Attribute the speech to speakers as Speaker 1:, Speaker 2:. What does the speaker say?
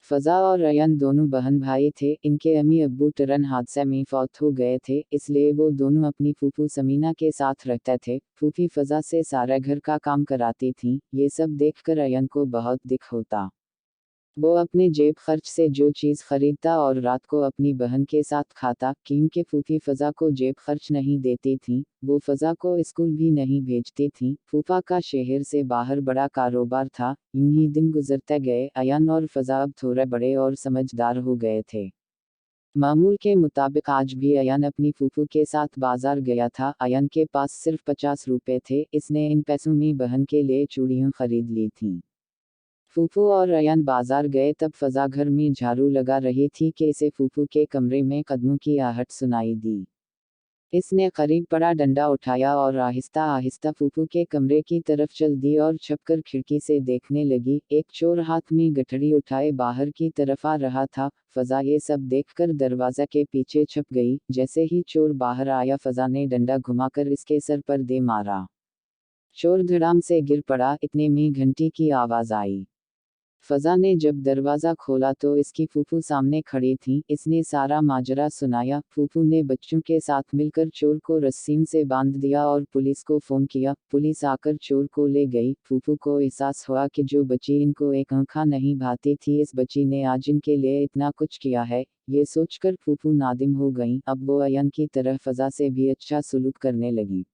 Speaker 1: फ़ज़ा और अयन दोनों बहन भाई थे। इनके अम्मी अब्बू ट्रेन हादसे में फौत हो गए थे, इसलिए वो दोनों अपनी फूफू समीना के साथ रहते थे। फूफी फ़ज़ा से सारे घर का काम कराती थीं। ये सब देखकर अयन को बहुत दुख होता। वो अपने जेब खर्च से जो चीज़ खरीदता और रात को अपनी बहन के साथ खाता। क्योंकि फूफी फ़ज़ा को जेब खर्च नहीं देती थी, वो फ़ज़ा को स्कूल भी नहीं भेजती थी। फूफा का शहर से बाहर बड़ा कारोबार था। यूं ही दिन गुजरते गए। अयन और फ़ज़ा अब थोड़े बड़े और समझदार हो गए थे। मामूल के मुताबिक आज भी अयन अपनी फूफू के साथ बाजार गया था। अयन के पास सिर्फ 50 रुपए थे। इसने इन पैसों में बहन के लिए चूड़ियां खरीद ली थीं। फूफू और अयन बाजार गए तब फ़ज़ा घर में झाड़ू लगा रही थी कि इसे फूफू के कमरे में कदमों की आहट सुनाई दी। इसने करीब पड़ा डंडा उठाया और आहिस्ता आहिस्ता फूफू के कमरे की तरफ चल दी और छपकर खिड़की से देखने लगी। एक चोर हाथ में गठरी उठाए बाहर की तरफ आ रहा था। फ़ज़ा ये सब देखकर दरवाज़ा के पीछे छप गई। जैसे ही चोर बाहर आया, फ़ज़ा ने डंडा घुमाकर इसके सर पर दे मारा। चोर धड़ाम से गिर पड़ा। इतने में घंटी की आवाज़ आई। फ़ज़ा ने जब दरवाज़ा खोला तो इसकी फूफू सामने खड़ी थी। इसने सारा माजरा सुनाया। फूफू ने बच्चों के साथ मिलकर चोर को रस्सियों से बांध दिया और पुलिस को फ़ोन किया। पुलिस आकर चोर को ले गई। फूफू को एहसास हुआ कि जो बच्ची इनको एक आंखा नहीं भाती थी, इस बच्ची ने आज इनके लिए इतना कुछ किया है। ये सोचकर फूफू नादिम हो गईं। अब वो अयन की तरह फ़ज़ा से भी अच्छा सलूक करने लगी।